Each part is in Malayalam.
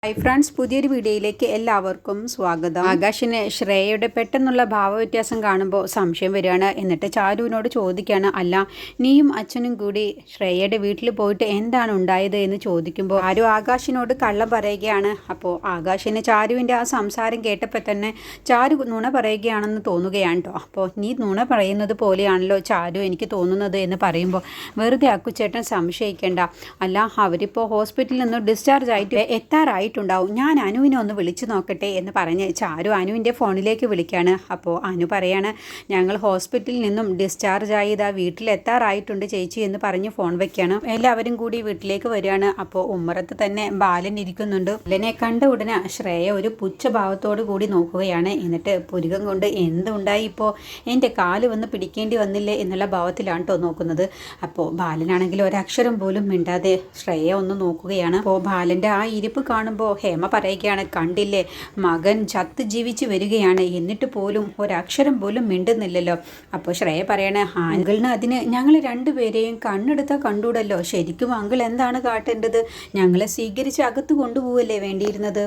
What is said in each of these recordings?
ഹായ് ഫ്രണ്ട്സ്, പുതിയൊരു വീഡിയോയിലേക്ക് എല്ലാവർക്കും സ്വാഗതം. ആകാശിന് ശ്രേയയുടെ പെട്ടെന്നുള്ള ഭാവവ്യത്യാസം കാണുമ്പോൾ സംശയം വരികയാണ്. എന്നിട്ട് ചാരുവിനോട് ചോദിക്കുകയാണ്, അല്ല നീയും അച്ഛനും കൂടി ശ്രേയയുടെ വീട്ടിൽ പോയിട്ട് എന്താണ് ഉണ്ടായത് എന്ന് ചോദിക്കുമ്പോൾ ചാരു ആകാശിനോട് കള്ളം പറയുകയാണ്. അപ്പോൾ ആകാശിന് ചാരുവിൻ്റെ ആ സംസാരം കേട്ടപ്പോൾ തന്നെ ചാരു നുണ പറയുകയാണെന്ന് തോന്നുകയാണ് കേട്ടോ. അപ്പോൾ നീ നുണ പറയുന്നത് പോലെയാണല്ലോ ചാരു എനിക്ക് തോന്നുന്നത് എന്ന് പറയുമ്പോൾ വെറുതെ അക്കുച്ചേട്ടൻ സംശയിക്കേണ്ട, അല്ല അവരിപ്പോൾ ഹോസ്പിറ്റലിൽ നിന്ന് ഡിസ്ചാർജ് ആയിട്ട് എത്താറായിട്ടുണ്ടാവും, ഞാൻ അനുവിനെ ഒന്ന് വിളിച്ചു നോക്കട്ടെ എന്ന് പറഞ്ഞ് ചാരു അനുവിൻ്റെ ഫോണിലേക്ക് വിളിക്കുകയാണ്. അപ്പോൾ അനു പറയാണ്, ഞങ്ങൾ ഹോസ്പിറ്റലിൽ നിന്നും ഡിസ്ചാർജ് ആയതാ വീട്ടിലെത്താറായിട്ടുണ്ട് ചേച്ചി എന്ന് പറഞ്ഞ് ഫോൺ വെക്കുകയാണ്. എല്ലാവരും കൂടി വീട്ടിലേക്ക് വരികയാണ്. അപ്പോൾ ഉമ്മറത്ത് തന്നെ ബാലൻ ഇരിക്കുന്നുണ്ട്. ബാലനെ കണ്ട ഉടനെ ശ്രേയ ഒരു പുച്ഛഭാവത്തോടു കൂടി നോക്കുകയാണ്. എന്നിട്ട് പുരുകം കൊണ്ട് എന്തുണ്ടായി, ഇപ്പോൾ എൻ്റെ കാല് വന്ന് പിടിക്കേണ്ടി വന്നില്ലേ എന്നുള്ള ഭാവത്തിലാണ് കേട്ടോ നോക്കുന്നത്. അപ്പോൾ ബാലനാണെങ്കിൽ ഒരക്ഷരം പോലും മിണ്ടാതെ ശ്രേയ ഒന്ന് നോക്കുകയാണ്. അപ്പോൾ ബാലൻ്റെ ആ ഇരിപ്പ് കാണുമ്പോൾ ഹേമ പറയുകയാണ്, കണ്ടില്ലേ മകൻ ചത്ത് ജീവിച്ച് വരികയാണ്, എന്നിട്ട് പോലും ഒരക്ഷരം പോലും മിണ്ടുന്നില്ലല്ലോ. അപ്പോൾ ശ്രേയ പറയണേ, അങ്കിളിന് അതിന് ഞങ്ങൾ രണ്ടുപേരെയും കണ്ണെടുത്താൽ കണ്ടൂടല്ലോ, ശരിക്കും അങ്കിൾ എന്താണ് കാട്ടേണ്ടത്, ഞങ്ങളെ സ്വീകരിച്ച് അകത്ത് കൊണ്ടുപോവല്ലേ വേണ്ടിയിരുന്നത്.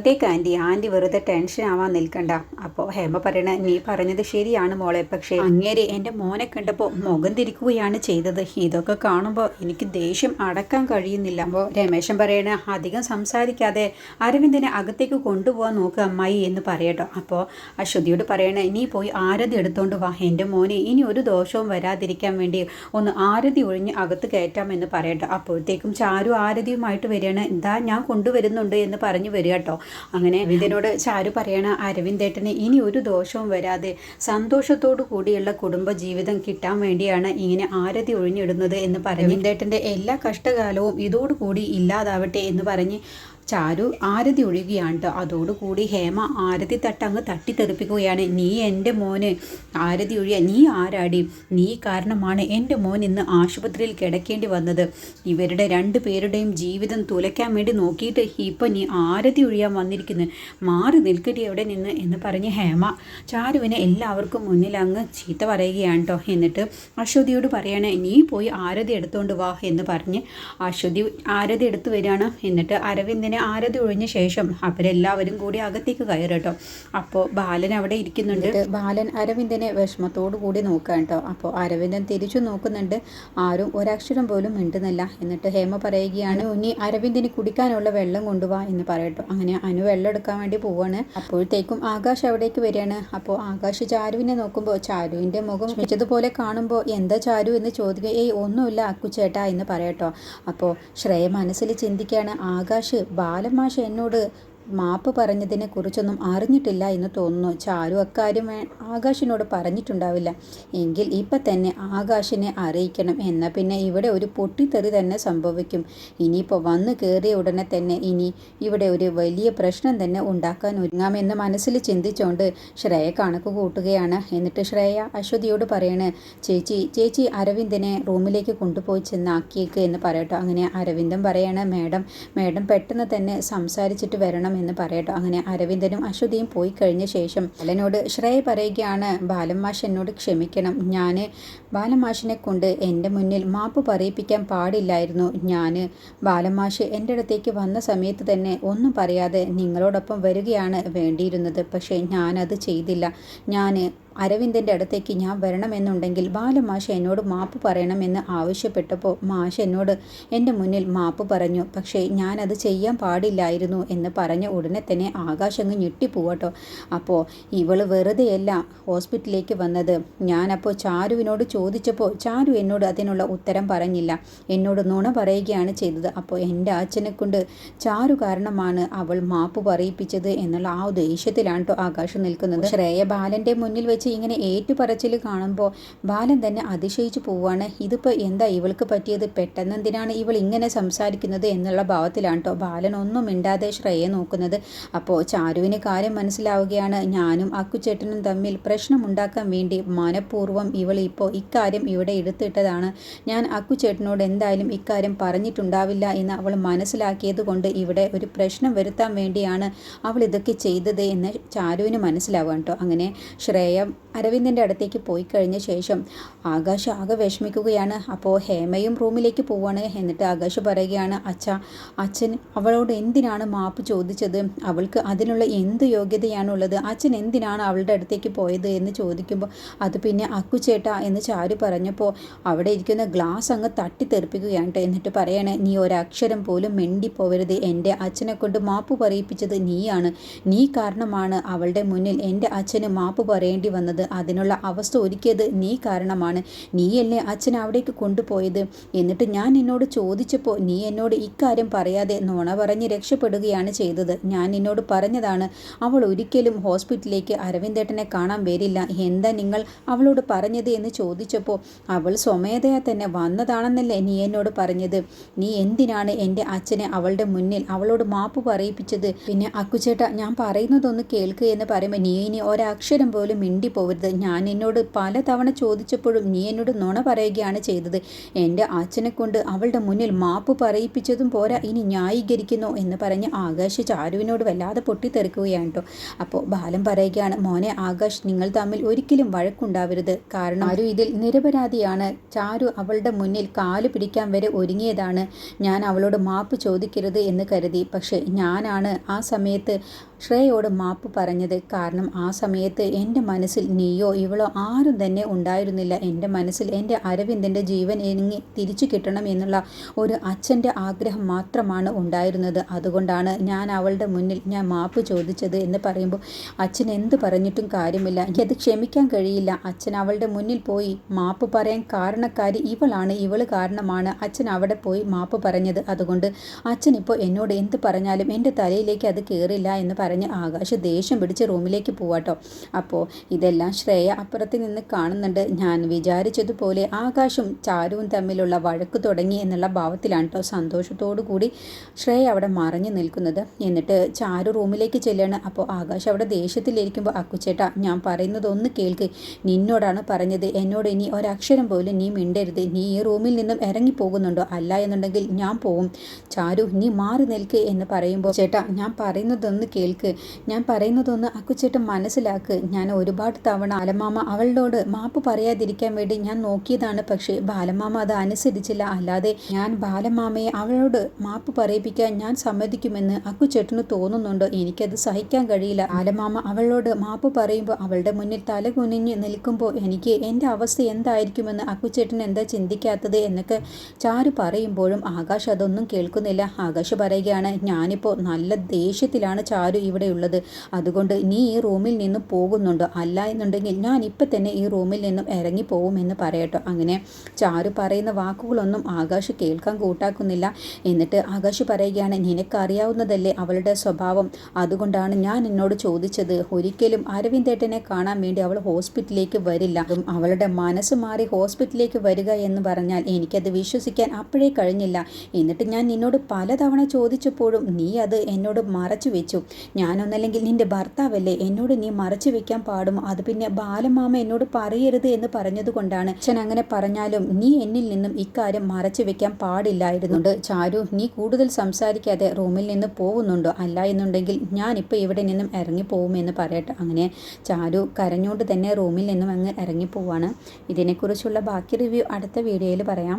ആൻറ്റി വെറുതെ ടെൻഷൻ ആവാൻ നിൽക്കണ്ട. അപ്പോൾ ഹേമ പറയണ, നീ പറഞ്ഞത് ശരിയാണ് മോളെ, പക്ഷേ അങ്ങേര് എൻ്റെ മോനെ കണ്ടപ്പോൾ മുഖം തിരിക്കുകയാണ് ചെയ്തത്. ഇതൊക്കെ കാണുമ്പോൾ എനിക്ക് ദേഷ്യം അടക്കാൻ കഴിയുന്നില്ല. അപ്പോൾ രമേശൻ പറയണ, അധികം സംസാരിക്കാതെ അരവിന്ദനെ അകത്തേക്ക് കൊണ്ടുപോകാൻ നോക്കുക അമ്മായി എന്ന് പറയട്ടോ. അപ്പോൾ അശ്വതിയോട് പറയണേ, നീ പോയി ആരതി എടുത്തോണ്ട് വാ, എൻ്റെ മോനെ ഇനി ഒരു ദോഷവും വരാതിരിക്കാൻ വേണ്ടി ഒന്ന് ആരതി ഒഴിഞ്ഞ് അകത്ത് കയറ്റാമെന്ന് പറയട്ടോ. അപ്പോഴത്തേക്കും ചാരു ആരതിയുമായിട്ട് വരികയാണ്. ഇതാ ഞാൻ കൊണ്ടുവരുന്നുണ്ട് എന്ന് പറഞ്ഞു വരിക കേട്ടോ. അങ്ങനെ അരവിന്ദനോട് ചാരു പറയണ, അരവിന്ദേട്ടന് ഇനി ഒരു ദോഷവും വരാതെ സന്തോഷത്തോടു കൂടിയുള്ള കുടുംബ ജീവിതം കിട്ടാൻ വേണ്ടിയാണ് ഇങ്ങനെ ആരതി ഒഴിഞ്ഞിടുന്നത് എന്ന് പറഞ്ഞു. അരവിന്ദേട്ടൻ്റെ എല്ലാ കഷ്ടകാലവും ഇതോടുകൂടി ഇല്ലാതാവട്ടെ എന്ന് പറഞ്ഞ് ചാരു ആരതി ഒഴുകുകയാണ് കേട്ടോ. അതോടുകൂടി ഹേമ ആരതി തട്ടങ്ങ് തട്ടിത്തെറിപ്പിക്കുകയാണ്. നീ എൻ്റെ മോന് ആരതി ഒഴിയ, നീ ആരാടി, നീ കാരണമാണ് എൻ്റെ മോൻ ഇന്ന് ആശുപത്രിയിൽ കിടക്കേണ്ടി വന്നത്, ഇവരുടെ രണ്ടു പേരുടെയും ജീവിതം തുലയ്ക്കാൻ വേണ്ടി നോക്കിയിട്ട് ഇപ്പം നീ ആരതി ഒഴിയാൻ വന്നിരിക്കുന്നു, മാറി നിൽക്കടി എവിടെ നിന്ന് എന്ന് പറഞ്ഞ് ഹേമ ചാരുവിനെ എല്ലാവർക്കും മുന്നിൽ അങ്ങ് ചീത്ത പറയുകയാണ് കേട്ടോ. എന്നിട്ട് അശ്വതിയോട് പറയണേ, നീ പോയി ആരതി എടുത്തുകൊണ്ട് വാ എന്ന് പറഞ്ഞ് അശ്വതി ആരതി എടുത്തു വരികയാണ്. എന്നിട്ട് അരവിന്ദനെ ആരതി ഒഴിഞ്ഞ ശേഷം അവരെല്ലാവരും കൂടി അകത്തേക്ക് കയറി കേട്ടോ. അപ്പോൾ ബാലൻ അവിടെ ഇരിക്കുന്നുണ്ട്. ബാലൻ അരവിന്ദനെ വിഷമത്തോടു കൂടി നോക്കുക കേട്ടോ. അപ്പോൾ അരവിന്ദൻ തിരിച്ചു നോക്കുന്നുണ്ട്, ആരും ഒരക്ഷരം പോലും മിണ്ടുന്നില്ല. എന്നിട്ട് ഹേമ പറയുകയാണ്, ഇനി അരവിന്ദന് കുടിക്കാനുള്ള വെള്ളം കൊണ്ടുപോവാ എന്ന് പറയട്ടോ. അങ്ങനെ അനു വെള്ളം എടുക്കാൻ വേണ്ടി പോവാണ്. അപ്പോഴത്തേക്കും ആകാശ് അവിടേക്ക് വരികയാണ്. അപ്പോൾ ആകാശ് ചാരുവിനെ നോക്കുമ്പോൾ ചാരുവിൻ്റെ മുഖം വെച്ചതുപോലെ കാണുമ്പോൾ എന്താ ചാരു എന്ന് ചോദിക്കുക, ഏയ് ഒന്നുമില്ല അക്കുച്ചേട്ടാ എന്ന് പറയട്ടോ. അപ്പോൾ ശ്രേയ മനസ്സിൽ ചിന്തിക്കുകയാണ്, ആകാശ് ബാലമാഷ് എന്നോട് മാപ്പ് പറഞ്ഞതിനെ കുറിച്ചൊന്നും അറിഞ്ഞിട്ടില്ല എന്ന് തോന്നുന്നു. ചാരു അക്കാര്യം ആകാശിനോട് പറഞ്ഞിട്ടുണ്ടാവില്ല. എങ്കിൽ ഇപ്പം തന്നെ ആകാശിനെ അറിയിക്കണം, എന്നാൽ പിന്നെ ഇവിടെ ഒരു പൊട്ടിത്തെറി തന്നെ സംഭവിക്കും. ഇനിയിപ്പോൾ വന്നു കയറിയ ഉടനെ തന്നെ ഇനി ഇവിടെ ഒരു വലിയ പ്രശ്നം തന്നെ ഉണ്ടാക്കാൻ ഒരുങ്ങാമെന്ന് മനസ്സിൽ ചിന്തിച്ചുകൊണ്ട് ശ്രേയ കണക്ക് കൂട്ടുകയാണ്. എന്നിട്ട് ശ്രേയ അശ്വതിയോട് പറയണേ, ചേച്ചി അരവിന്ദനെ റൂമിലേക്ക് കൊണ്ടുപോയി ചെന്നാക്കിയേക്ക് എന്ന് പറയട്ടോ. അങ്ങനെ അരവിന്ദൻ പറയാണ്, മേഡം പെട്ടെന്ന് തന്നെ സംസാരിച്ചിട്ട് വരണം എന്ന് പറയട്ടോ. അങ്ങനെ അരവിന്ദനും അശ്വതിയും പോയി കഴിഞ്ഞ ശേഷം ബാലനോട് ശ്രേയ പറയുകയാണ്, ബാലമാഷ് എന്നോട് ക്ഷമിക്കണം, ഞാൻ ബാലമാഷിനെ കൊണ്ട് എൻ്റെ മുന്നിൽ മാപ്പ് പറയിപ്പിക്കാൻ പാടില്ലായിരുന്നു. ബാലമാഷ് എൻ്റെ അടുത്തേക്ക് വന്ന സമയത്ത് തന്നെ ഒന്നും പറയാതെ നിങ്ങളോടൊപ്പം വരികയാണ് വേണ്ടിയിരുന്നത്, പക്ഷേ ഞാനത് ചെയ്തില്ല. അരവിന്ദൻ്റെ അടുത്തേക്ക് ഞാൻ വരണമെന്നുണ്ടെങ്കിൽ ബാലമാഷ് എന്നോട് മാപ്പ് പറയണമെന്ന് ആവശ്യപ്പെട്ടപ്പോൾ മാഷ് എന്നോട് എൻ്റെ മുന്നിൽ മാപ്പ് പറഞ്ഞു, പക്ഷേ ഞാനത് ചെയ്യാൻ പാടില്ലായിരുന്നു എന്ന് പറഞ്ഞ ഉടനെ തന്നെ ആകാശങ്ങ് ഞെട്ടിപ്പോവട്ടോ. അപ്പോൾ ഇവൾ വെറുതെയല്ല ഹോസ്പിറ്റലിലേക്ക് വന്നത്. ഞാനപ്പോൾ ചാരുവിനോട് ചോദിച്ചപ്പോൾ ചാരു എന്നോട് അതിനുള്ള ഉത്തരം പറഞ്ഞില്ല, എന്നോട് നുണ പറയുകയാണ് ചെയ്തത്. അപ്പോൾ എൻ്റെ അച്ഛനെ കൊണ്ട് ചാരു കാരണമാണ് അവൾ മാപ്പ് പറയിപ്പിച്ചത് എന്നുള്ള ആ ദേഷ്യത്തിലാണ് കേട്ടോ ആകാശം നിൽക്കുന്നത്. ശ്രേയ ബാലൻ്റെ മുന്നിൽ വെച്ച് ഇങ്ങനെ ഏറ്റുപറച്ചിൽ കാണുമ്പോൾ ബാലൻ തന്നെ അതിശയിച്ചു പോവുകയാണ്. ഇതിപ്പോൾ എന്താ ഇവൾക്ക് പറ്റിയത്, പെട്ടെന്നെന്തിനാണ് ഇവൾ ഇങ്ങനെ സംസാരിക്കുന്നത് എന്നുള്ള ഭാവത്തിലാണ് കേട്ടോ ബാലൻ ഒന്നും മിണ്ടാതെ ശ്രേയെ നോക്കുന്നത്. അപ്പോൾ ചാരുവിന് കാര്യം മനസ്സിലാവുകയാണ്, ഞാനും അക്കുച്ചേട്ടനും തമ്മിൽ പ്രശ്നമുണ്ടാക്കാൻ വേണ്ടി മനഃപൂർവ്വം ഇവൾ ഇപ്പോൾ ഇക്കാര്യം ഇവിടെ എടുത്തിട്ടതാണ്. ഞാൻ അക്കുച്ചേട്ടനോട് എന്തായാലും ഇക്കാര്യം പറഞ്ഞിട്ടുണ്ടാവില്ല എന്ന് അവൾ മനസ്സിലാക്കിയത് കൊണ്ട് ഇവിടെ ഒരു പ്രശ്നം വരുത്താൻ വേണ്ടിയാണ് അവൾ ഇതൊക്കെ ചെയ്തത് എന്ന് ചാരുവിന് മനസ്സിലാവുക കേട്ടോ. അങ്ങനെ ശ്രേയ അരവിന്ദൻ്റെ അടുത്തേക്ക് പോയി കഴിഞ്ഞ ശേഷം ആകാശ് ആകെ വിഷമിക്കുകയാണ്. അപ്പോൾ ഹേമയും റൂമിലേക്ക് പോവാണ്. എന്നിട്ട് ആകാശ് പറയുകയാണ്, അച്ഛൻ അവളോട് എന്തിനാണ് മാപ്പ് ചോദിച്ചത്? അവൾക്ക് അതിനുള്ള എന്ത് യോഗ്യതയാണുള്ളത്? അച്ഛൻ എന്തിനാണ് അവളുടെ അടുത്തേക്ക് പോയത് എന്ന് ചോദിക്കുമ്പോൾ അത് പിന്നെ അക്കുചേട്ടാ എന്ന് ചാരു പറഞ്ഞപ്പോൾ അവിടെ ഇരിക്കുന്ന ഗ്ലാസ് അങ്ങ് തട്ടിത്തെറിപ്പിക്കുകയാണ്. എന്നിട്ട് പറയാണ്, നീ ഒരക്ഷരം പോലും മിണ്ടിപ്പോവരുത്. എൻ്റെ അച്ഛനെ കൊണ്ട് മാപ്പ് പറയിപ്പിച്ചത് നീയാണ്. നീ കാരണമാണ് അവളുടെ മുന്നിൽ എൻ്റെ അച്ഛന് മാപ്പ് പറയേണ്ടി വന്നത്. അതിനുള്ള അവസ്ഥ ഒരുക്കിയത് നീ കാരണമാണ്. നീയല്ലേ അച്ഛൻ അവിടേക്ക് കൊണ്ടുപോയത്? എന്നിട്ട് ഞാൻ നിന്നോട് ചോദിച്ചപ്പോൾ നീ എന്നോട് ഇക്കാര്യം പറയാതെ നുണ പറഞ്ഞ് രക്ഷപ്പെടുകയാണ് ചെയ്തത്. ഞാൻ നിന്നോട് പറഞ്ഞതാണ് അവൾ ഒരിക്കലും ഹോസ്പിറ്റലിലേക്ക് അരവിന്ദേട്ടനെ കാണാൻ വരില്ല. എന്താ നിങ്ങൾ അവളോട് പറഞ്ഞത് എന്ന് ചോദിച്ചപ്പോൾ അവൾ സ്വമേധയാ തന്നെ വന്നതാണെന്നല്ലേ നീ എന്നോട് പറഞ്ഞത്? നീ എന്തിനാണ് എൻ്റെ അച്ഛനെ അവളുടെ മുന്നിൽ അവളോട് മാപ്പ് പറയിപ്പിച്ചത്? പിന്നെ അക്കുചേട്ട, ഞാൻ പറയുന്നതൊന്ന് കേൾക്കുക എന്ന് പറയുമ്പോൾ നീ ഇനി ഒരക്ഷരം പോലും മിണ്ടിപ്പോവരുത്. ഞാൻ എന്നോട് പലതവണ ചോദിച്ചപ്പോഴും നീ എന്നോട് നുണ പറയുകയാണ് ചെയ്തത്. എൻ്റെ അച്ഛനെ കൊണ്ട് അവളുടെ മുന്നിൽ മാപ്പ് പറയിപ്പിച്ചതും പോരാ, ഇനി ന്യായീകരിക്കുന്നു എന്ന് പറഞ്ഞ് ആകാശ് ചാരുവിനോട് വല്ലാതെ പൊട്ടിത്തെറിക്കുകയാണ് കേട്ടോ. അപ്പോൾ ബാലൻ പറയുകയാണ്, മോനെ ആകാശ്, നിങ്ങൾ തമ്മിൽ ഒരിക്കലും വഴക്കുണ്ടാവരുത്. കാരണം ചാരു ഇതിൽ നിരപരാധിയാണ്. ചാരു അവളുടെ മുന്നിൽ കാല് പിടിക്കാൻ വരെ ഒരുങ്ങിയതാണ്. ഞാൻ അവളോട് മാപ്പ് ചോദിക്കരുത് എന്ന് കരുതി. പക്ഷേ ഞാനാണ് ആ സമയത്ത് ശ്രേയയോട് മാപ്പ് പറഞ്ഞത്. കാരണം ആ സമയത്ത് എൻ്റെ മനസ്സിൽ നീയോ ഇവളോ ആരും തന്നെ ഉണ്ടായിരുന്നില്ല. എൻ്റെ മനസ്സിൽ എൻ്റെ അരവിന്ദൻ്റെ ജീവൻ എനിക്ക് തിരിച്ചു കിട്ടണം എന്നുള്ള ഒരു അച്ഛൻ്റെ ആഗ്രഹം മാത്രമാണ് ഉണ്ടായിരുന്നത്. അതുകൊണ്ടാണ് ഞാൻ അവളുടെ മുന്നിൽ ഞാൻ മാപ്പ് ചോദിച്ചത് എന്ന് പറയുമ്പോൾ അച്ഛൻ എന്ത് പറഞ്ഞിട്ടും കാര്യമില്ല. എനിക്കത് ക്ഷമിക്കാൻ കഴിയില്ല. അച്ഛൻ അവളുടെ മുന്നിൽ പോയി മാപ്പ് പറയാൻ കാരണക്കാരി ഇവളാണ്. ഇവൾ കാരണമാണ് അച്ഛൻ അവിടെ പോയി മാപ്പ് പറഞ്ഞത്. അതുകൊണ്ട് അച്ഛൻ ഇപ്പോൾ എന്നോട് എന്ത് പറഞ്ഞാലും എൻ്റെ തലയിലേക്ക് അത് കയറില്ല എന്ന് പറഞ്ഞ് ആകാശ് ദേഷ്യം പിടിച്ച് റൂമിലേക്ക് പോവാട്ടോ. അപ്പോൾ ഇതെല്ലാം ശ്രേയ അപ്പുറത്ത് നിന്ന് കാണുന്നുണ്ട്. ഞാൻ വിചാരിച്ചതുപോലെ ആകാശും ചാരുവും തമ്മിലുള്ള വഴക്ക് തുടങ്ങി എന്നുള്ള ഭാവത്തിലാണ് കേട്ടോ സന്തോഷത്തോടു കൂടി ശ്രേയ അവിടെ മറഞ്ഞു നിൽക്കുന്നത്. എന്നിട്ട് ചാരു റൂമിലേക്ക് ചെല്ലുകയാണ്. അപ്പോൾ ആകാശ് അവിടെ ദേഷ്യത്തിലിരിക്കുമ്പോൾ അക്കുച്ചേട്ടാ, ഞാൻ പറയുന്നത് ഒന്ന് കേൾക്ക്. നിന്നോടാണ് പറഞ്ഞത്. എന്നോട് ഇനി ഒരക്ഷരം പോലും നീ മിണ്ടരുത്. നീ ഈ റൂമിൽ നിന്നും ഇറങ്ങി പോകുന്നുണ്ടോ? അല്ല എന്നുണ്ടെങ്കിൽ ഞാൻ പോവും. ചാരു, നീ മാറി നിൽക്ക് എന്ന് പറയുമ്പോൾ ചേട്ടാ, ഞാൻ പറയുന്നതൊന്ന് കേൾക്ക്. ഞാൻ പറയുന്നതൊന്ന് അക്കുച്ചേട്ടൻ മനസ്സിലാക്ക്. ഞാൻ ഒരുപാട് തവണ ബാലമാമ അവളോട് മാപ്പ് പറയാതിരിക്കാൻ വേണ്ടി ഞാൻ നോക്കിയതാണ്. പക്ഷേ ബാലമാമ അത് അനുസരിച്ചില്ല. അല്ലാതെ ഞാൻ ബാലമാമയെ അവളോട് മാപ്പ് പറയിപ്പിക്കാൻ ഞാൻ സമ്മതിക്കുമെന്ന് അക്കുച്ചേട്ടന് തോന്നുന്നുണ്ടോ? എനിക്കത് സഹിക്കാൻ കഴിയില്ല. ബാലമാമ അവളോട് മാപ്പ് പറയുമ്പോൾ അവളുടെ മുന്നിൽ തല കുനിഞ്ഞ് നിൽക്കുമ്പോൾ എനിക്ക് എൻ്റെ അവസ്ഥ എന്തായിരിക്കുമെന്ന് അക്കുച്ചേട്ടൻ എന്താ ചിന്തിക്കാത്തത് എന്നൊക്കെ ചാരു പറയുമ്പോഴും ആകാശ് അതൊന്നും കേൾക്കുന്നില്ല. ആകാശ് പറയുകയാണ്, ഞാനിപ്പോൾ നല്ല ദേഷ്യത്തിലാണ് ചാരു ഇവിടെയുള്ളത്. അതുകൊണ്ട് നീ ഈ റൂമിൽ നിന്നും പോകുന്നുണ്ടോ? അല്ല എന്നുണ്ടെങ്കിൽ ഞാൻ ഇപ്പം തന്നെ ഈ റൂമിൽ നിന്നും ഇറങ്ങിപ്പോവുമെന്ന് പറയട്ടോ. അങ്ങനെ ചാരു പറയുന്ന വാക്കുകളൊന്നും ആകാശ് കേൾക്കാൻ കൂട്ടാക്കുന്നില്ല. എന്നിട്ട് ആകാശ് പറയുകയാണ്, നിനക്കറിയാവുന്നതല്ലേ അവളുടെ സ്വഭാവം. അതുകൊണ്ടാണ് ഞാൻ എന്നോട് ചോദിച്ചത്. ഒരിക്കലും അരവിന്ദേട്ടനെ കാണാൻ വേണ്ടി അവൾ ഹോസ്പിറ്റലിലേക്ക് വരില്ല. അതും അവളുടെ മനസ്സ് മാറി ഹോസ്പിറ്റലിലേക്ക് വരിക എന്ന് പറഞ്ഞാൽ എനിക്കത് വിശ്വസിക്കാൻ അപ്പോഴേ കഴിഞ്ഞില്ല. എന്നിട്ട് ഞാൻ നിന്നോട് പലതവണ ചോദിച്ചപ്പോഴും നീ അത് എന്നോട് മറച്ചു വെച്ചു. ഞാനൊന്നല്ലെങ്കിൽ നിന്റെ ഭർത്താവല്ലേ, എന്നോട് നീ മറച്ചു വെക്കാൻ പാടുമോ? അത് പിന്നെ ബാലമാമ എന്നോട് പറയരുത് എന്ന് പറഞ്ഞതുകൊണ്ടാണ്. അച്ഛൻ അങ്ങനെ പറഞ്ഞാലും നീ എന്നിൽ നിന്നും ഇക്കാര്യം മറച്ചു വെക്കാൻ പാടില്ലായിരുന്നുണ്ട്. ചാരു, നീ കൂടുതൽ സംസാരിക്കാതെ റൂമിൽ നിന്ന് പോകുന്നുണ്ടോ? അല്ല എന്നുണ്ടെങ്കിൽ ഞാനിപ്പോൾ ഇവിടെ നിന്നും ഇറങ്ങിപ്പോവുമെന്ന് പറയട്ടെ. അങ്ങനെ ചാരു കരഞ്ഞുകൊണ്ട് തന്നെ റൂമിൽ നിന്നും അങ്ങ് ഇറങ്ങിപ്പോവാണ്. ഇതിനെക്കുറിച്ചുള്ള ബാക്കി റിവ്യൂ അടുത്ത വീഡിയോയിൽ പറയാം.